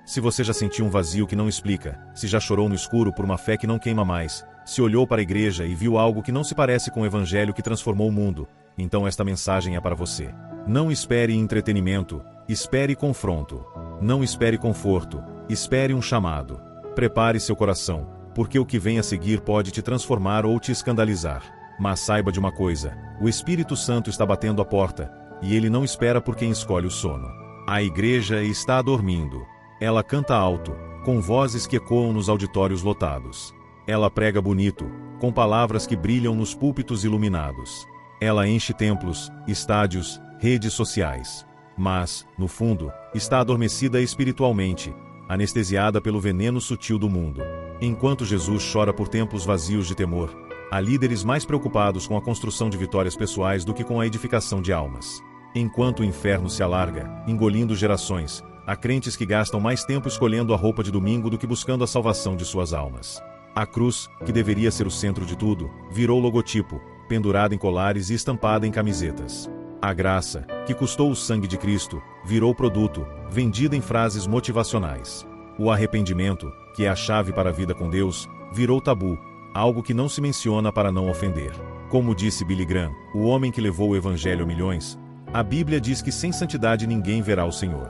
Se você já sentiu um vazio que não explica, se já chorou no escuro por uma fé que não queima mais, se olhou para a igreja e viu algo que não se parece com o evangelho que transformou o mundo, então esta mensagem é para você. Não espere entretenimento, espere confronto. Não espere conforto, espere um chamado. Prepare seu coração, porque o que vem a seguir pode te transformar ou te escandalizar. Mas saiba de uma coisa, o Espírito Santo está batendo a porta, e ele não espera por quem escolhe o sono. A igreja está dormindo. Ela canta alto, com vozes que ecoam nos auditórios lotados. Ela prega bonito, com palavras que brilham nos púlpitos iluminados. Ela enche templos, estádios, redes sociais. Mas, no fundo, está adormecida espiritualmente, anestesiada pelo veneno sutil do mundo. Enquanto Jesus chora por templos vazios de temor, há líderes mais preocupados com a construção de vitórias pessoais do que com a edificação de almas. Enquanto o inferno se alarga, engolindo gerações, há crentes que gastam mais tempo escolhendo a roupa de domingo do que buscando a salvação de suas almas. A cruz, que deveria ser o centro de tudo, virou logotipo, pendurada em colares e estampada em camisetas. A graça, que custou o sangue de Cristo, virou produto, vendida em frases motivacionais. O arrependimento, que é a chave para a vida com Deus, virou tabu, algo que não se menciona para não ofender. Como disse Billy Graham, o homem que levou o evangelho a milhões, a Bíblia diz que sem santidade ninguém verá o Senhor.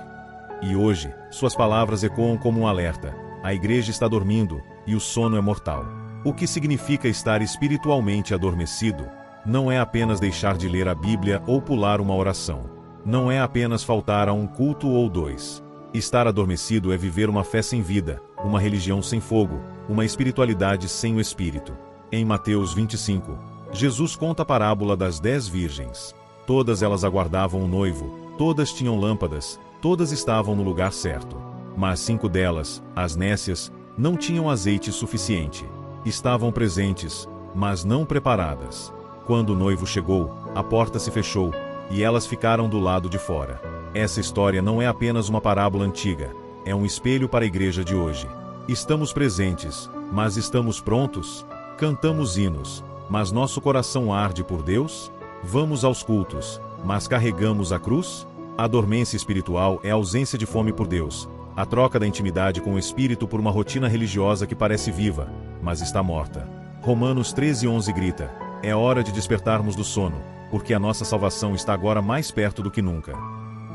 E hoje, suas palavras ecoam como um alerta: a igreja está dormindo, e o sono é mortal. O que significa estar espiritualmente adormecido? Não é apenas deixar de ler a Bíblia ou pular uma oração. Não é apenas faltar a um culto ou dois. Estar adormecido é viver uma fé sem vida, uma religião sem fogo, uma espiritualidade sem o Espírito. Em Mateus 25, Jesus conta a parábola das 10 virgens. Todas elas aguardavam o noivo, todas tinham lâmpadas, todas estavam no lugar certo. Mas 5 delas, as nécias, não tinham azeite suficiente. Estavam presentes, mas não preparadas. Quando o noivo chegou, a porta se fechou, e elas ficaram do lado de fora. Essa história não é apenas uma parábola antiga, é um espelho para a igreja de hoje. Estamos presentes, mas estamos prontos? Cantamos hinos, mas nosso coração arde por Deus? Vamos aos cultos, mas carregamos a cruz? A dormência espiritual é a ausência de fome por Deus, a troca da intimidade com o Espírito por uma rotina religiosa que parece viva, mas está morta. Romanos 13:11 grita: é hora de despertarmos do sono, porque a nossa salvação está agora mais perto do que nunca.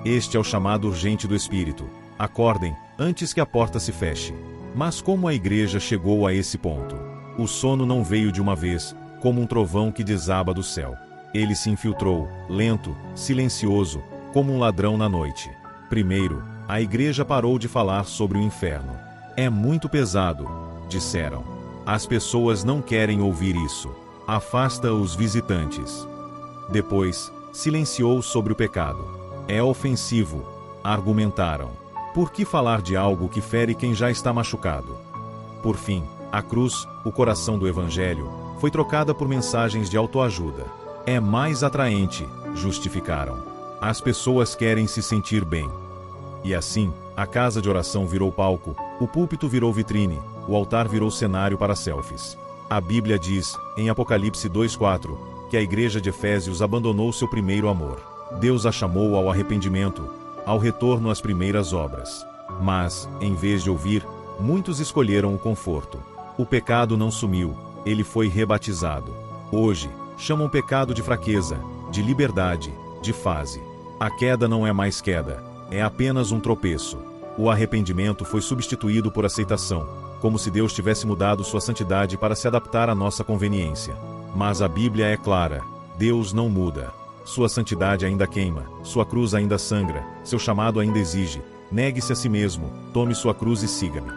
Este é o chamado urgente do Espírito. Acordem, antes que a porta se feche. Mas como a igreja chegou a esse ponto? O sono não veio de uma vez, como um trovão que desaba do céu. Ele se infiltrou, lento, silencioso, como um ladrão na noite. Primeiro, a igreja parou de falar sobre o inferno. É muito pesado, disseram. As pessoas não querem ouvir isso. Afasta os visitantes. Depois, silenciou sobre o pecado. É ofensivo, argumentaram. Por que falar de algo que fere quem já está machucado? Por fim, a cruz, o coração do evangelho, foi trocada por mensagens de autoajuda. É mais atraente, justificaram. As pessoas querem se sentir bem. E assim, a casa de oração virou palco, o púlpito virou vitrine, o altar virou cenário para selfies. A Bíblia diz, em Apocalipse 2:4, que a igreja de Efésios abandonou seu primeiro amor. Deus a chamou ao arrependimento, ao retorno às primeiras obras. Mas, em vez de ouvir, muitos escolheram o conforto. O pecado não sumiu, ele foi rebatizado. Hoje, chamam pecado de fraqueza, de liberdade, de fase. A queda não é mais queda, é apenas um tropeço. O arrependimento foi substituído por aceitação, como se Deus tivesse mudado sua santidade para se adaptar à nossa conveniência. Mas a Bíblia é clara: Deus não muda. Sua santidade ainda queima, sua cruz ainda sangra, seu chamado ainda exige: negue-se a si mesmo, tome sua cruz e siga-me.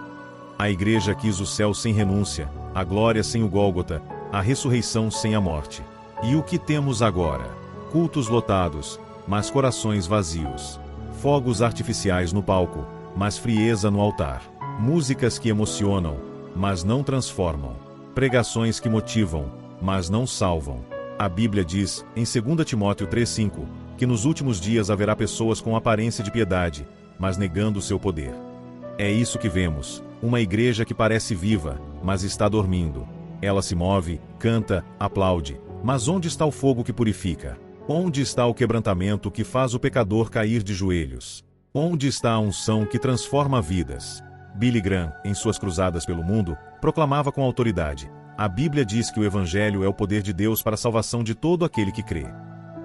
A igreja quis o céu sem renúncia, a glória sem o Gólgota, a ressurreição sem a morte. E o que temos agora? Cultos lotados, mas corações vazios. Fogos artificiais no palco, mas frieza no altar. Músicas que emocionam, mas não transformam. Pregações que motivam, mas não salvam. A Bíblia diz, em 2 Timóteo 3:5, que nos últimos dias haverá pessoas com aparência de piedade, mas negando o seu poder. É isso que vemos, uma igreja que parece viva, mas está dormindo. Ela se move, canta, aplaude, mas onde está o fogo que purifica? Onde está o quebrantamento que faz o pecador cair de joelhos? Onde está a unção que transforma vidas? Billy Graham, em suas cruzadas pelo mundo, proclamava com autoridade: a Bíblia diz que o Evangelho é o poder de Deus para a salvação de todo aquele que crê.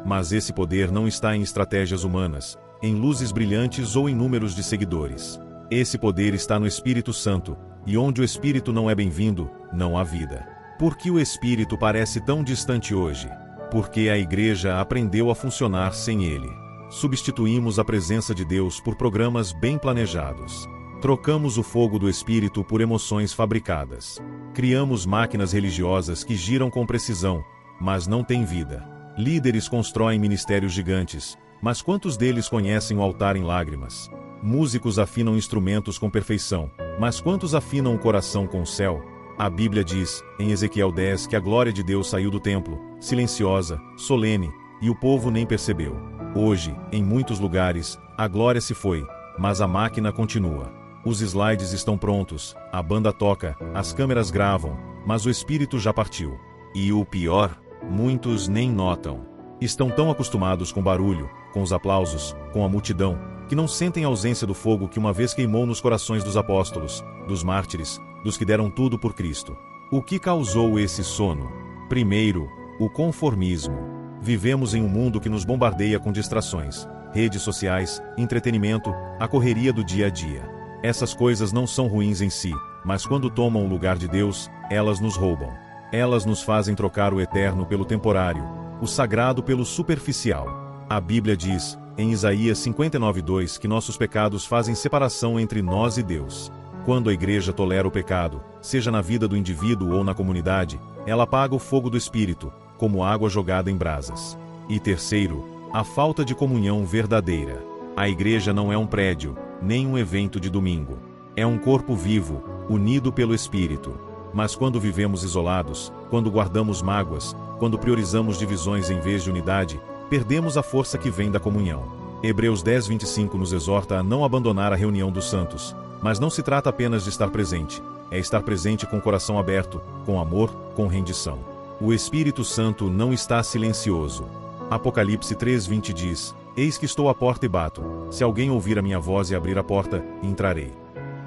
Mas esse poder não está em estratégias humanas, em luzes brilhantes ou em números de seguidores. Esse poder está no Espírito Santo, e onde o Espírito não é bem-vindo, não há vida. Por que o Espírito parece tão distante hoje? Porque a Igreja aprendeu a funcionar sem ele. Substituímos a presença de Deus por programas bem planejados. Trocamos o fogo do Espírito por emoções fabricadas. Criamos máquinas religiosas que giram com precisão, mas não têm vida. Líderes constroem ministérios gigantes, mas quantos deles conhecem o altar em lágrimas? Músicos afinam instrumentos com perfeição, mas quantos afinam o coração com o céu? A Bíblia diz, em Ezequiel 10, que a glória de Deus saiu do templo, silenciosa, solene, e o povo nem percebeu. Hoje, em muitos lugares, a glória se foi, mas a máquina continua. Os slides estão prontos, a banda toca, as câmeras gravam, mas o espírito já partiu. E o pior, muitos nem notam. Estão tão acostumados com o barulho, com os aplausos, com a multidão, que não sentem a ausência do fogo que uma vez queimou nos corações dos apóstolos, dos mártires, dos que deram tudo por Cristo. O que causou esse sono? Primeiro, o conformismo. Vivemos em um mundo que nos bombardeia com distrações, redes sociais, entretenimento, a correria do dia a dia. Essas coisas não são ruins em si, mas quando tomam o lugar de Deus, elas nos roubam. Elas nos fazem trocar o eterno pelo temporário, o sagrado pelo superficial. A Bíblia diz, em Isaías 59:2, que nossos pecados fazem separação entre nós e Deus. Quando a Igreja tolera o pecado, seja na vida do indivíduo ou na comunidade, ela apaga o fogo do Espírito, como água jogada em brasas. E terceiro, a falta de comunhão verdadeira. A Igreja não é um prédio, nem um evento de domingo. É um corpo vivo, unido pelo Espírito. Mas quando vivemos isolados, quando guardamos mágoas, quando priorizamos divisões em vez de unidade, perdemos a força que vem da comunhão. Hebreus 10:25 nos exorta a não abandonar a reunião dos santos. Mas não se trata apenas de estar presente, é estar presente com o coração aberto, com amor, com rendição. O Espírito Santo não está silencioso. Apocalipse 3:20 diz: Eis que estou à porta e bato. Se alguém ouvir a minha voz e abrir a porta, entrarei.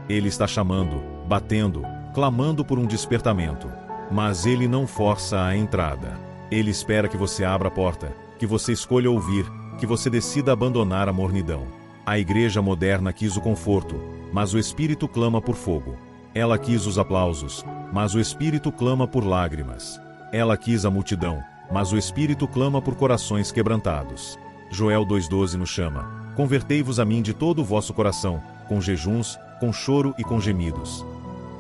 Ele está chamando, batendo, clamando por um despertamento. Mas ele não força a entrada. Ele espera que você abra a porta, que você escolha ouvir, que você decida abandonar a mornidão. A Igreja moderna quis o conforto, mas o Espírito clama por fogo. Ela quis os aplausos, mas o Espírito clama por lágrimas. Ela quis a multidão, mas o Espírito clama por corações quebrantados. Joel 2:12 nos chama: Convertei-vos a mim de todo o vosso coração, com jejuns, com choro e com gemidos.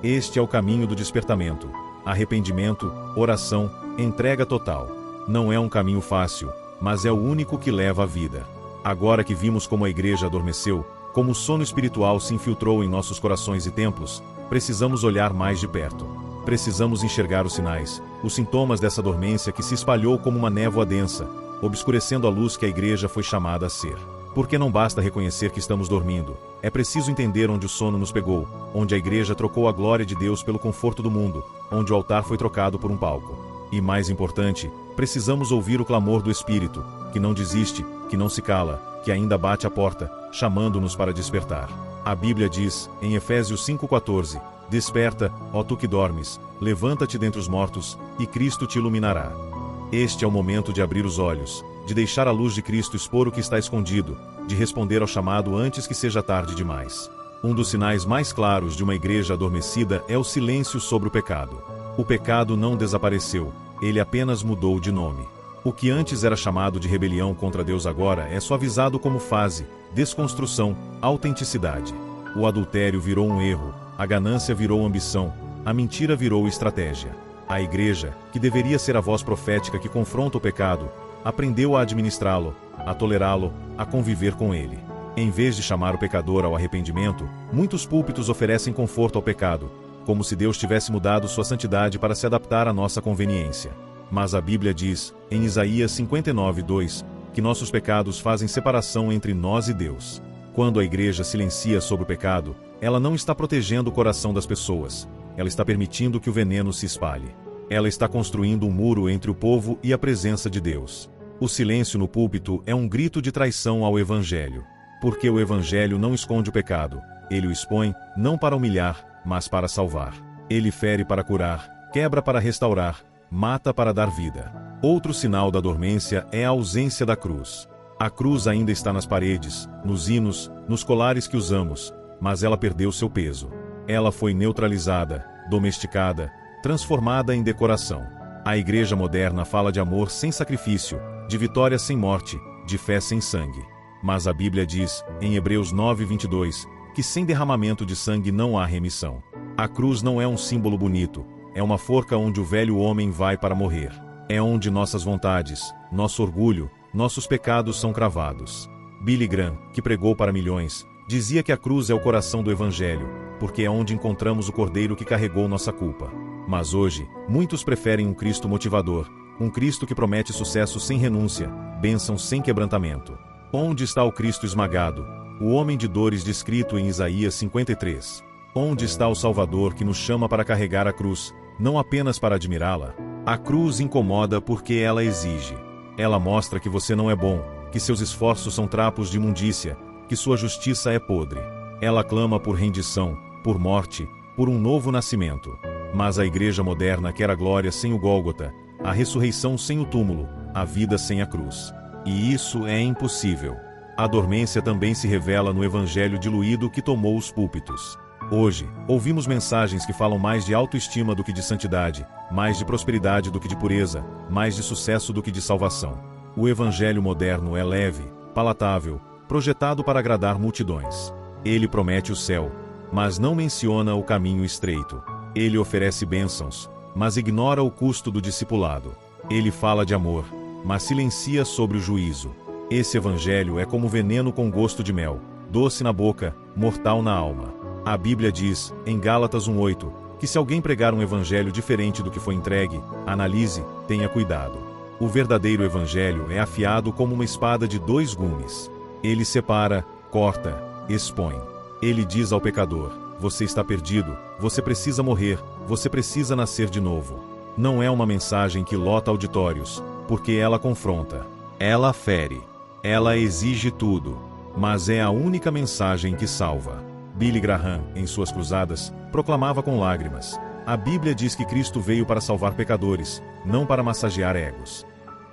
Este é o caminho do despertamento. Arrependimento, oração, entrega total. Não é um caminho fácil, mas é o único que leva à vida. Agora que vimos como a Igreja adormeceu, como o sono espiritual se infiltrou em nossos corações e templos, precisamos olhar mais de perto. Precisamos enxergar os sinais, os sintomas dessa dormência que se espalhou como uma névoa densa, obscurecendo a luz que a Igreja foi chamada a ser. Porque não basta reconhecer que estamos dormindo, é preciso entender onde o sono nos pegou, onde a Igreja trocou a glória de Deus pelo conforto do mundo, onde o altar foi trocado por um palco. E mais importante, precisamos ouvir o clamor do Espírito, que não desiste, que não se cala, que ainda bate a porta, chamando-nos para despertar. A Bíblia diz, em Efésios 5:14, Desperta, ó tu que dormes, levanta-te dentre os mortos, e Cristo te iluminará. Este é o momento de abrir os olhos, de deixar a luz de Cristo expor o que está escondido, de responder ao chamado antes que seja tarde demais. Um dos sinais mais claros de uma igreja adormecida é o silêncio sobre o pecado. O pecado não desapareceu, ele apenas mudou de nome. O que antes era chamado de rebelião contra Deus agora é suavizado como fase, desconstrução, autenticidade. O adultério virou um erro, a ganância virou ambição, a mentira virou estratégia. A igreja, que deveria ser a voz profética que confronta o pecado, aprendeu a administrá-lo, a tolerá-lo, a conviver com ele. Em vez de chamar o pecador ao arrependimento, muitos púlpitos oferecem conforto ao pecado, como se Deus tivesse mudado sua santidade para se adaptar à nossa conveniência. Mas a Bíblia diz, em Isaías 59:2, que nossos pecados fazem separação entre nós e Deus. Quando a igreja silencia sobre o pecado, ela não está protegendo o coração das pessoas, ela está permitindo que o veneno se espalhe. Ela está construindo um muro entre o povo e a presença de Deus. O silêncio no púlpito é um grito de traição ao Evangelho. Porque o Evangelho não esconde o pecado, ele o expõe, não para humilhar, mas para salvar. Ele fere para curar, quebra para restaurar, mata para dar vida. Outro sinal da dormência é a ausência da cruz. A cruz ainda está nas paredes, nos hinos, nos colares que usamos, mas ela perdeu seu peso. Ela foi neutralizada, domesticada, transformada em decoração. A igreja moderna fala de amor sem sacrifício, de vitória sem morte, de fé sem sangue. Mas a Bíblia diz, em Hebreus 9:22, que sem derramamento de sangue não há remissão. A cruz não é um símbolo bonito, é uma forca onde o velho homem vai para morrer. É onde nossas vontades, nosso orgulho, nossos pecados são cravados. Billy Graham, que pregou para milhões, dizia que a cruz é o coração do Evangelho, porque é onde encontramos o Cordeiro que carregou nossa culpa. Mas hoje, muitos preferem um Cristo motivador, um Cristo que promete sucesso sem renúncia, bênção sem quebrantamento. Onde está o Cristo esmagado, o homem de dores descrito em Isaías 53? Onde está o Salvador que nos chama para carregar a cruz, não apenas para admirá-la? A cruz incomoda porque ela exige. Ela mostra que você não é bom, que seus esforços são trapos de imundícia, que sua justiça é podre. Ela clama por rendição, por morte, por um novo nascimento. Mas a igreja moderna quer a glória sem o Gólgota, a ressurreição sem o túmulo, a vida sem a cruz. E isso é impossível. A dormência também se revela no evangelho diluído que tomou os púlpitos. Hoje, ouvimos mensagens que falam mais de autoestima do que de santidade, mais de prosperidade do que de pureza, mais de sucesso do que de salvação. O evangelho moderno é leve, palatável, projetado para agradar multidões. Ele promete o céu, mas não menciona o caminho estreito. Ele oferece bênçãos, mas ignora o custo do discipulado. Ele fala de amor, mas silencia sobre o juízo. Esse evangelho é como veneno com gosto de mel, doce na boca, mortal na alma. A Bíblia diz, em Gálatas 1:8, que se alguém pregar um evangelho diferente do que foi entregue, analise, tenha cuidado. O verdadeiro evangelho é afiado como uma espada de 2 gumes. Ele separa, corta, expõe. Ele diz ao pecador, você está perdido, você precisa morrer, você precisa nascer de novo. Não é uma mensagem que lota auditórios, porque ela confronta. Ela fere. Ela exige tudo. Mas é a única mensagem que salva. Billy Graham, em suas cruzadas, proclamava com lágrimas. A Bíblia diz que Cristo veio para salvar pecadores, não para massagear egos.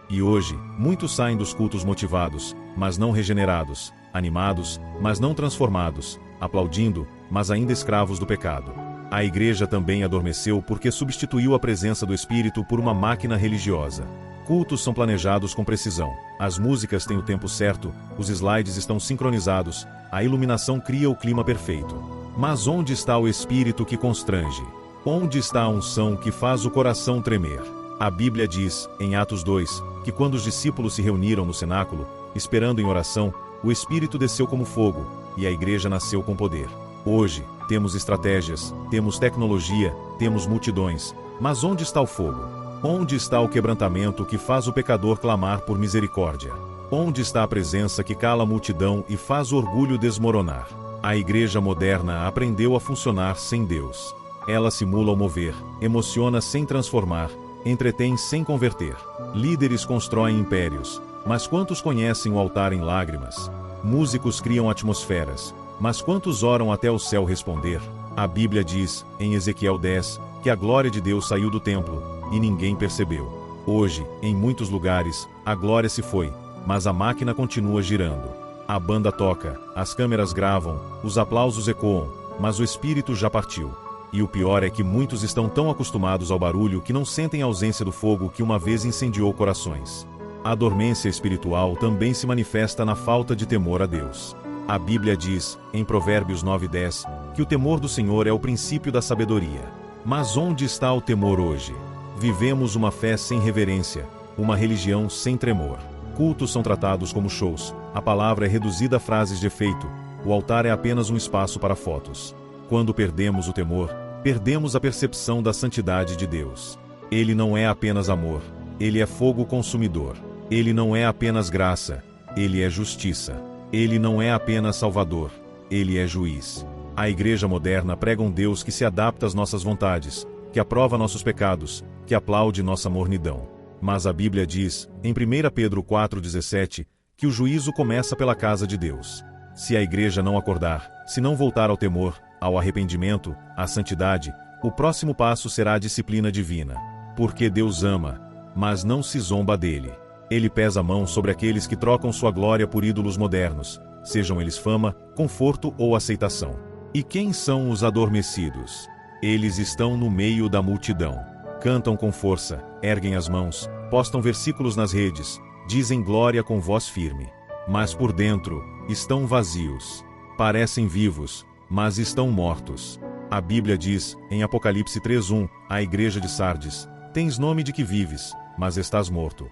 E hoje, muitos saem dos cultos motivados, mas não regenerados, animados, mas não transformados, aplaudindo, mas ainda escravos do pecado. A igreja também adormeceu porque substituiu a presença do Espírito por uma máquina religiosa. Cultos são planejados com precisão, as músicas têm o tempo certo, os slides estão sincronizados, a iluminação cria o clima perfeito. Mas onde está o Espírito que constrange? Onde está a unção que faz o coração tremer? A Bíblia diz, em Atos 2, que quando os discípulos se reuniram no cenáculo, esperando em oração, o Espírito desceu como fogo, e a igreja nasceu com poder. Hoje, temos estratégias, temos tecnologia, temos multidões, mas onde está o fogo? Onde está o quebrantamento que faz o pecador clamar por misericórdia? Onde está a presença que cala a multidão e faz o orgulho desmoronar? A igreja moderna aprendeu a funcionar sem Deus. Ela simula o mover, emociona sem transformar, entretém sem converter. Líderes constroem impérios, mas quantos conhecem o altar em lágrimas? Músicos criam atmosferas, mas quantos oram até o céu responder? A Bíblia diz, em Ezequiel 10, que a glória de Deus saiu do templo, e ninguém percebeu. Hoje, em muitos lugares, a glória se foi, mas a máquina continua girando. A banda toca, as câmeras gravam, os aplausos ecoam, mas o espírito já partiu. E o pior é que muitos estão tão acostumados ao barulho que não sentem a ausência do fogo que uma vez incendiou corações. A dormência espiritual também se manifesta na falta de temor a Deus. A Bíblia diz, em Provérbios 9:10, que o temor do Senhor é o princípio da sabedoria. Mas onde está o temor hoje? Vivemos uma fé sem reverência, uma religião sem tremor. Cultos são tratados como shows, a palavra é reduzida a frases de efeito, o altar é apenas um espaço para fotos. Quando perdemos o temor, perdemos a percepção da santidade de Deus. Ele não é apenas amor, ele é fogo consumidor. Ele não é apenas graça, ele é justiça. Ele não é apenas salvador, ele é juiz. A igreja moderna prega um Deus que se adapta às nossas vontades, que aprova nossos pecados, que aplaude nossa mornidão. Mas a Bíblia diz, em 1 Pedro 4,17, que o juízo começa pela casa de Deus. Se a igreja não acordar, se não voltar ao temor, ao arrependimento, à santidade, o próximo passo será a disciplina divina. Porque Deus ama, mas não se zomba dele. Ele pesa a mão sobre aqueles que trocam sua glória por ídolos modernos, sejam eles fama, conforto ou aceitação. E quem são os adormecidos? Eles estão no meio da multidão. Cantam com força, erguem as mãos, postam versículos nas redes, dizem glória com voz firme. Mas por dentro, estão vazios. Parecem vivos, mas estão mortos. A Bíblia diz, em Apocalipse 3:1, à igreja de Sardes: tens nome de que vives, mas estás morto.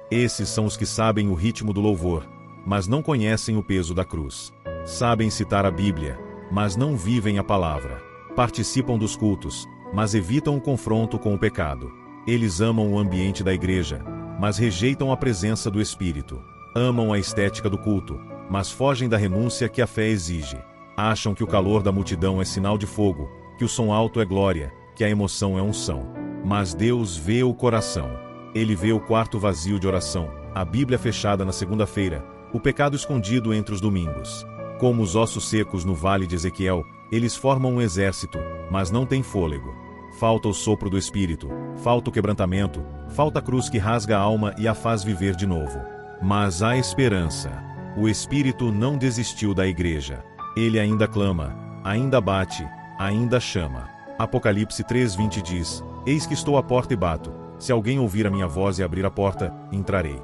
Esses são os que sabem o ritmo do louvor, mas não conhecem o peso da cruz. Sabem citar a Bíblia, mas não vivem a palavra. Participam dos cultos, mas evitam o confronto com o pecado. Eles amam o ambiente da igreja, mas rejeitam a presença do Espírito. Amam a estética do culto, mas fogem da renúncia que a fé exige. Acham que o calor da multidão é sinal de fogo, que o som alto é glória, que a emoção é unção. Mas Deus vê o coração. Ele vê o quarto vazio de oração, a Bíblia fechada na segunda-feira, o pecado escondido entre os domingos. Como os ossos secos no vale de Ezequiel, eles formam um exército, mas não têm fôlego. Falta o sopro do Espírito, falta o quebrantamento, falta a cruz que rasga a alma e a faz viver de novo. Mas há esperança. O Espírito não desistiu da igreja. Ele ainda clama, ainda bate, ainda chama. Apocalipse 3:20 diz: eis que estou à porta e bato. Se alguém ouvir a minha voz e abrir a porta, entrarei.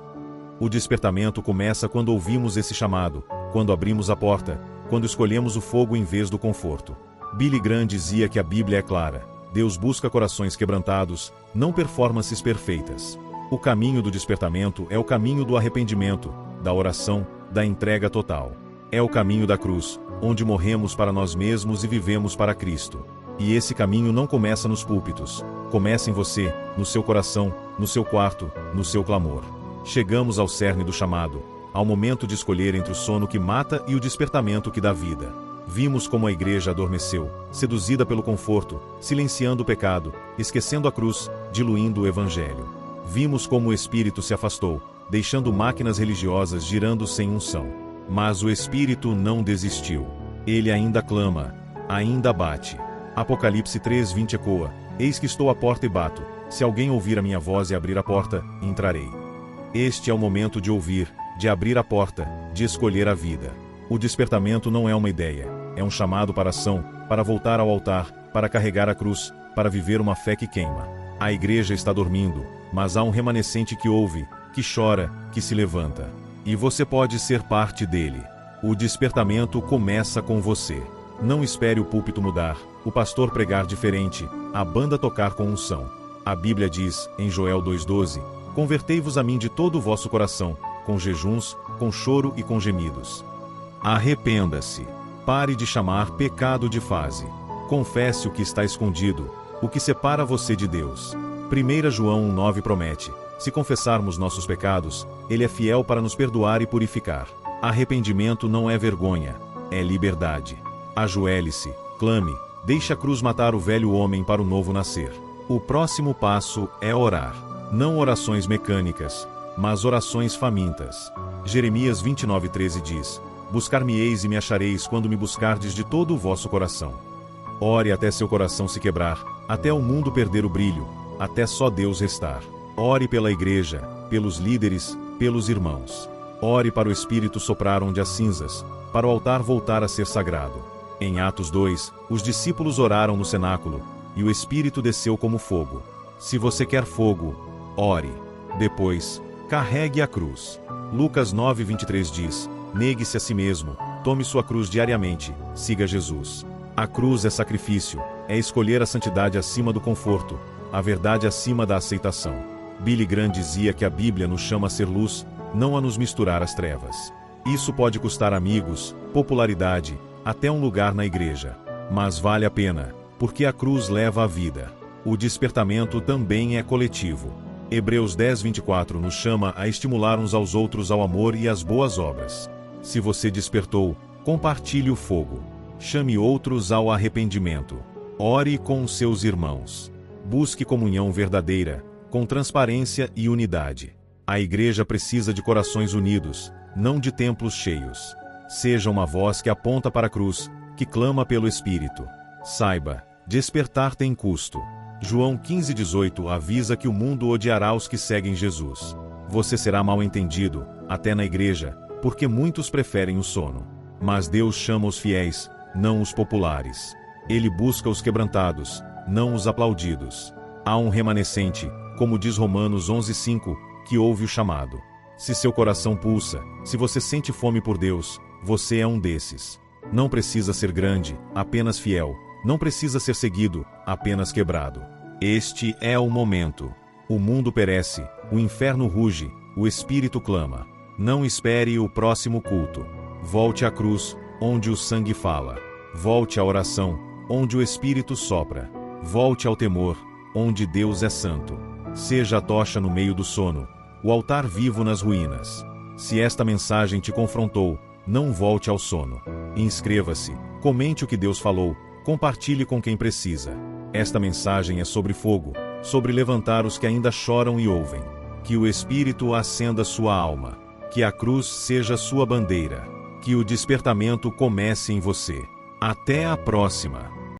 O despertamento começa quando ouvimos esse chamado, quando abrimos a porta, quando escolhemos o fogo em vez do conforto. Billy Graham dizia que a Bíblia é clara. Deus busca corações quebrantados, não performances perfeitas. O caminho do despertamento é o caminho do arrependimento, da oração, da entrega total. É o caminho da cruz, onde morremos para nós mesmos e vivemos para Cristo. E esse caminho não começa nos púlpitos. Começa em você, no seu coração, no seu quarto, no seu clamor. Chegamos ao cerne do chamado, ao momento de escolher entre o sono que mata e o despertamento que dá vida. Vimos como a igreja adormeceu, seduzida pelo conforto, silenciando o pecado, esquecendo a cruz, diluindo o evangelho. Vimos como o Espírito se afastou, deixando máquinas religiosas girando sem unção. Mas o Espírito não desistiu. Ele ainda clama, ainda bate. Apocalipse 3:20 ecoa: eis que estou à porta e bato. Se alguém ouvir a minha voz e abrir a porta, entrarei. Este é o momento de ouvir, de abrir a porta, de escolher a vida. O despertamento não é uma ideia, é um chamado para ação, para voltar ao altar, para carregar a cruz, para viver uma fé que queima. A igreja está dormindo, mas há um remanescente que ouve, que chora, que se levanta. E você pode ser parte dele. O despertamento começa com você. Não espere o púlpito mudar, o pastor pregar diferente, a banda tocar com unção. A Bíblia diz, em Joel 2:12, convertei-vos a mim de todo o vosso coração, com jejuns, com choro e com gemidos. Arrependa-se. Pare de chamar pecado de fase. Confesse o que está escondido, o que separa você de Deus. 1 João 1:9 promete: se confessarmos nossos pecados, Ele é fiel para nos perdoar e purificar. Arrependimento não é vergonha, é liberdade. Ajoelhe-se, clame, deixe a cruz matar o velho homem para o novo nascer. O próximo passo é orar. Não orações mecânicas, mas orações famintas. Jeremias 29:13 diz: buscar-me-eis e me achareis quando me buscardes de todo o vosso coração. Ore até seu coração se quebrar, até o mundo perder o brilho, até só Deus restar. Ore pela igreja, pelos líderes, pelos irmãos. Ore para o Espírito soprar onde há cinzas, para o altar voltar a ser sagrado. Em Atos 2, os discípulos oraram no cenáculo, e o Espírito desceu como fogo. Se você quer fogo, ore. Depois, carregue a cruz. Lucas 9:23 diz: negue-se a si mesmo, tome sua cruz diariamente, siga Jesus. A cruz é sacrifício, é escolher a santidade acima do conforto, a verdade acima da aceitação. Billy Graham dizia que a Bíblia nos chama a ser luz, não a nos misturar às trevas. Isso pode custar amigos, popularidade, até um lugar na igreja. Mas vale a pena, porque a cruz leva a vida. O despertamento também é coletivo. Hebreus 10:24 nos chama a estimular uns aos outros ao amor e às boas obras. Se você despertou, compartilhe o fogo. Chame outros ao arrependimento. Ore com seus irmãos. Busque comunhão verdadeira, com transparência e unidade. A igreja precisa de corações unidos, não de templos cheios. Seja uma voz que aponta para a cruz, que clama pelo Espírito. Saiba, despertar tem custo. João 15,18 avisa que o mundo odiará os que seguem Jesus. Você será mal entendido, até na igreja, porque muitos preferem o sono. Mas Deus chama os fiéis, não os populares. Ele busca os quebrantados, não os aplaudidos. Há um remanescente, como diz Romanos 11,5, que ouve o chamado. Se seu coração pulsa, se você sente fome por Deus, você é um desses. Não precisa ser grande, apenas fiel. Não precisa ser seguido, apenas quebrado. Este é o momento. O mundo perece, o inferno ruge, o Espírito clama. Não espere o próximo culto. Volte à cruz, onde o sangue fala. Volte à oração, onde o Espírito sopra. Volte ao temor, onde Deus é santo. Seja a tocha no meio do sono, o altar vivo nas ruínas. Se esta mensagem te confrontou, não volte ao sono. Inscreva-se, comente o que Deus falou, compartilhe com quem precisa. Esta mensagem é sobre fogo, sobre levantar os que ainda choram e ouvem. Que o Espírito acenda sua alma. Que a cruz seja sua bandeira. Que o despertamento comece em você. Até a próxima!